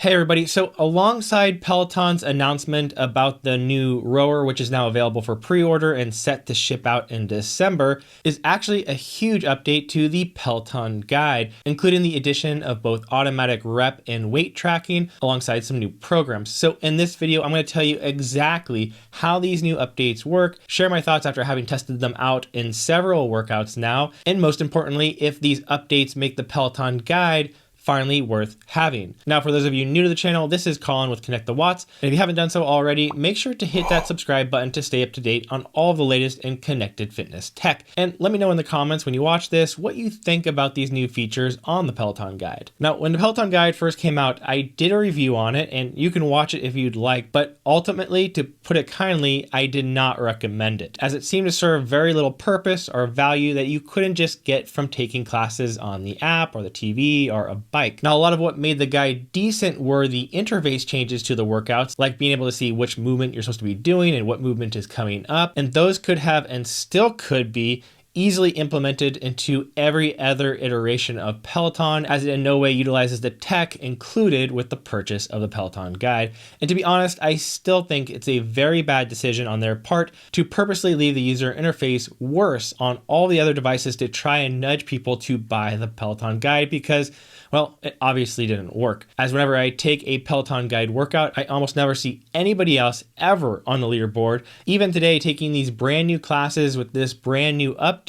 Hey everybody, so alongside Peloton's announcement about the new rower, which is now available for pre-order and set to ship out in December, is actually a huge update to the Peloton guide, including the addition of both automatic rep and weight tracking alongside some new programs. So in this video, I'm going to tell you exactly how these new updates work, share my thoughts after having tested them out in several workouts now, and most importantly, if these updates make the Peloton guide finally worth having. Now, for those of you new to the channel, this is Colin with Connect the Watts. And if you haven't done so already, make sure to hit that subscribe button to stay up to date on all of the latest in connected fitness tech. And let me know in the comments when you watch this, what you think about these new features on the Peloton guide. Now, when the Peloton guide first came out, I did a review on it and you can watch it if you'd like, but ultimately, to put it kindly, I did not recommend it, as it seemed to serve very little purpose or value that you couldn't just get from taking classes on the app or the TV or a bike. Now, a lot of what made the guide decent were the interface changes to the workouts, like being able to see which movement you're supposed to be doing and what movement is coming up. And those could have and still could be easily implemented into every other iteration of Peloton, as it in no way utilizes the tech included with the purchase of the Peloton guide. And to be honest, I still think it's a very bad decision on their part to purposely leave the user interface worse on all the other devices to try and nudge people to buy the Peloton guide, because, well, it obviously didn't work. As whenever I take a Peloton guide workout, I almost never see anybody else ever on the leaderboard. Even today, taking these brand new classes with this brand new update,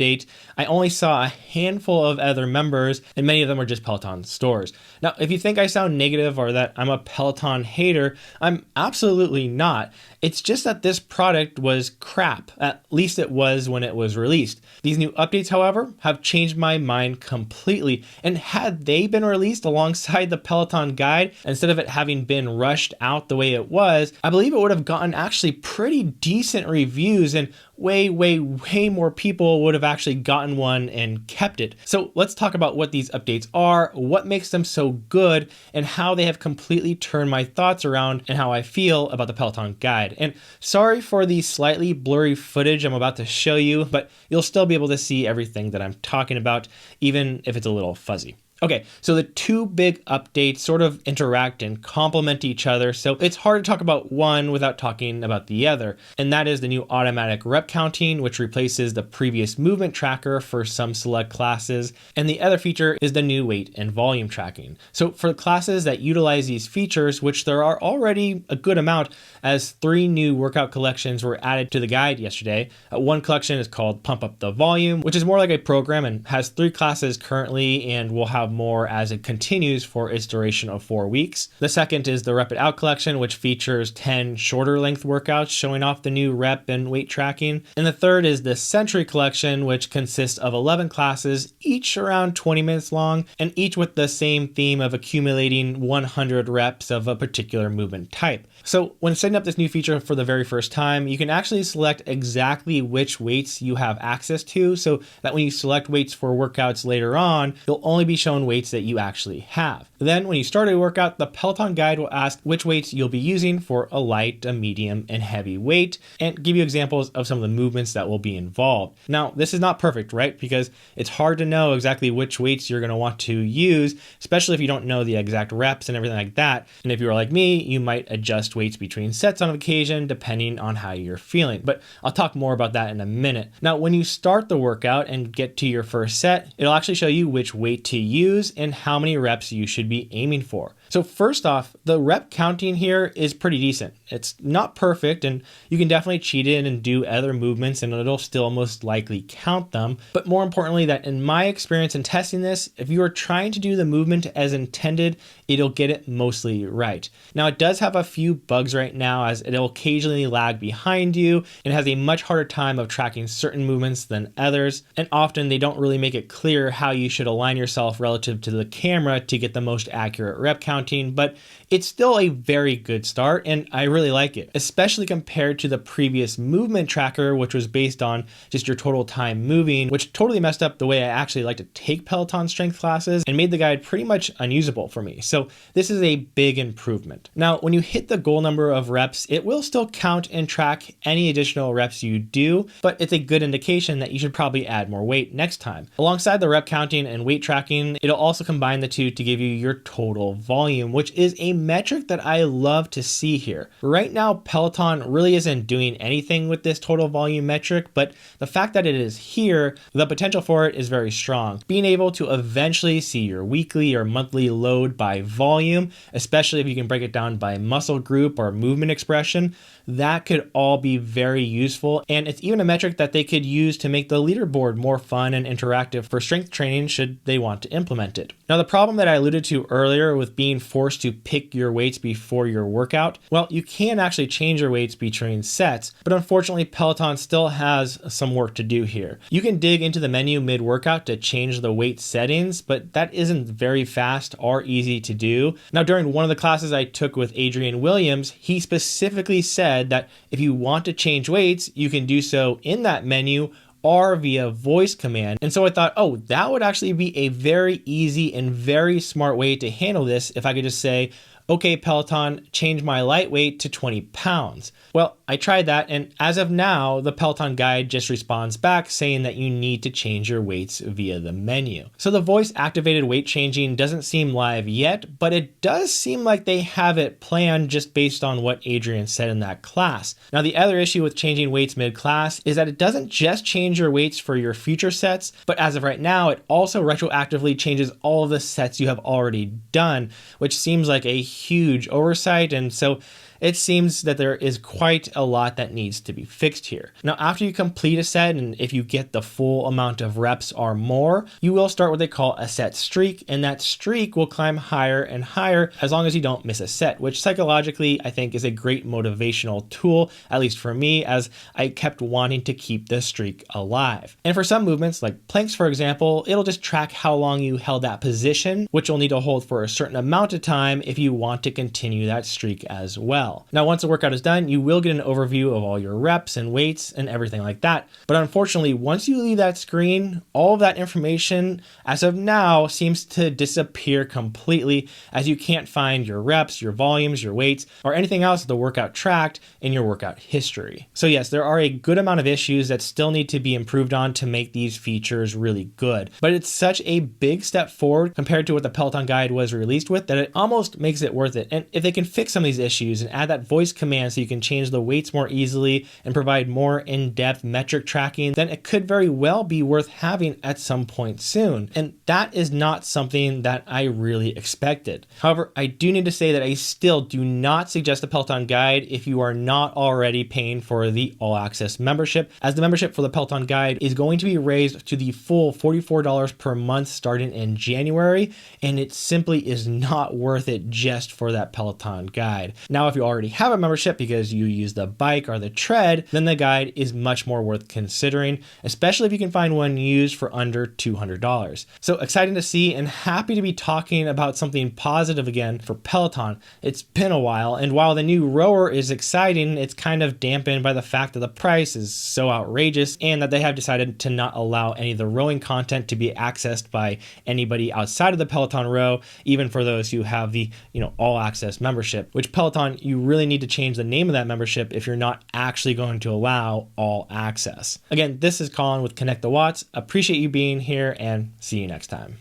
I only saw a handful of other members, and many of them were just Peloton stores. Now, if you think I sound negative or that I'm a Peloton hater, I'm absolutely not. It's just that this product was crap. At least it was when it was released. These new updates, however, have changed my mind completely. And had they been released alongside the Peloton guide, instead of it having been rushed out the way it was, I believe it would have gotten actually pretty decent reviews, and way more people would have actually gotten one and kept it. So let's talk about what these updates are, what makes them so good, and how they have completely turned my thoughts around and how I feel about the Peloton guide. And sorry for the slightly blurry footage I'm about to show you, but you'll still be able to see everything that I'm talking about, even if it's a little fuzzy. Okay, so the two big updates sort of interact and complement each other, so it's hard to talk about one without talking about the other. And that is the new automatic rep counting, which replaces the previous movement tracker for some select classes. And the other feature is the new weight and volume tracking. So for classes that utilize these features, which there are already a good amount, as 3 new workout collections were added to the guide yesterday. One collection is called Pump Up the Volume, which is more like a program and has 3 classes currently and will have more as it continues for its duration of 4 weeks. The second is the Rep It Out collection, which features 10 shorter length workouts showing off the new rep and weight tracking. And the third is the Century collection, which consists of 11 classes, each around 20 minutes long, and each with the same theme of accumulating 100 reps of a particular movement type. So when setting up this new feature for the very first time, you can actually select exactly which weights you have access to, so that when you select weights for workouts later on, you'll only be shown weights that you actually have. Then when you start a workout, the Peloton guide will ask which weights you'll be using for a light, a medium, and heavy weight, and give you examples of some of the movements that will be involved. Now, this is not perfect, right? Because it's hard to know exactly which weights you're going to want to use, especially if you don't know the exact reps and everything like that. And if you're like me, you might adjust weights between sets on occasion, depending on how you're feeling. But I'll talk more about that in a minute. Now, when you start the workout and get to your first set, it'll actually show you which weight to use and how many reps you should be aiming for. So first off, the rep counting here is pretty decent. It's not perfect, and you can definitely cheat in and do other movements and it'll still most likely count them. But more importantly, that in my experience in testing this, if you are trying to do the movement as intended, it'll get it mostly right. Now, it does have a few bugs right now, as it'll occasionally lag behind you and has a much harder time of tracking certain movements than others. And often they don't really make it clear how you should align yourself relative to the camera to get the most accurate rep counting, but it's still a very good start and I really like it, especially compared to the previous movement tracker, which was based on just your total time moving, which totally messed up the way I actually like to take Peloton strength classes and made the guide pretty much unusable for me. So this is a big improvement. Now, when you hit the goal number of reps, it will still count and track any additional reps you do, but it's a good indication that you should probably add more weight next time. Alongside the rep counting and weight tracking, it'll also combine the two to give you your total volume volume, which is a metric that I love to see here. Right now, Peloton really isn't doing anything with this total volume metric, but the fact that it is here, the potential for it is very strong. Being able to eventually see your weekly or monthly load by volume, especially if you can break it down by muscle group or movement expression, that could all be very useful. And it's even a metric that they could use to make the leaderboard more fun and interactive for strength training should they want to implement it. Now, the problem that I alluded to earlier with being forced to pick your weights before your workout, well, you can actually change your weights between sets, but unfortunately Peloton still has some work to do here. You can dig into the menu mid-workout to change the weight settings, but that isn't very fast or easy to do. Now, during one of the classes I took with Adrian Williams, he specifically said that if you want to change weights, you can do so in that menu or via voice command. And so I thought, oh, that would actually be a very easy and very smart way to handle this if I could just say, okay, Peloton, change my lightweight to 20 pounds. Well, I tried that, and as of now, the Peloton guide just responds back saying that you need to change your weights via the menu. So the voice-activated weight changing doesn't seem live yet, but it does seem like they have it planned just based on what Adrian said in that class. Now, the other issue with changing weights mid-class is that it doesn't just change your weights for your future sets, but as of right now, it also retroactively changes all of the sets you have already done, which seems like a huge oversight. And so it seems that there is quite a lot that needs to be fixed here. Now, after you complete a set, and if you get the full amount of reps or more, you will start what they call a set streak, and that streak will climb higher and higher as long as you don't miss a set, which psychologically I think is a great motivational tool, at least for me, as I kept wanting to keep the streak alive. And for some movements, like planks for example, it'll just track how long you held that position, which you'll need to hold for a certain amount of time if you want to continue that streak as well. Now, once the workout is done, you will get an overview of all your reps and weights and everything like that. But unfortunately, once you leave that screen, all of that information, as of now, seems to disappear completely, as you can't find your reps, your volumes, your weights, or anything else the workout tracked in your workout history. So yes, there are a good amount of issues that still need to be improved on to make these features really good. But it's such a big step forward compared to what the Peloton guide was released with that it almost makes it worth it. And if they can fix some of these issues and add that voice command so you can change the weights more easily and provide more in-depth metric tracking, then it could very well be worth having at some point soon. And that is not something that I really expected. However, I do need to say that I still do not suggest the Peloton guide if you are not already paying for the All Access membership, as the membership for the Peloton guide is going to be raised to the full $44 per month starting in January, and it simply is not worth it just for that Peloton guide. Now, if you already have a membership because you use the bike or the tread, then the guide is much more worth considering, especially if you can find one used for under $200. So exciting to see and happy to be talking about something positive again for Peloton. It's been a while, and while the new rower is exciting, it's kind of dampened by the fact that the price is so outrageous and that they have decided to not allow any of the rowing content to be accessed by anybody outside of the Peloton row, even for those who have the all access membership, which Peloton, you really need to change the name of that membership if you're not actually going to allow all access. Again, this is Colin with Connect the Watts. Appreciate you being here and see you next time.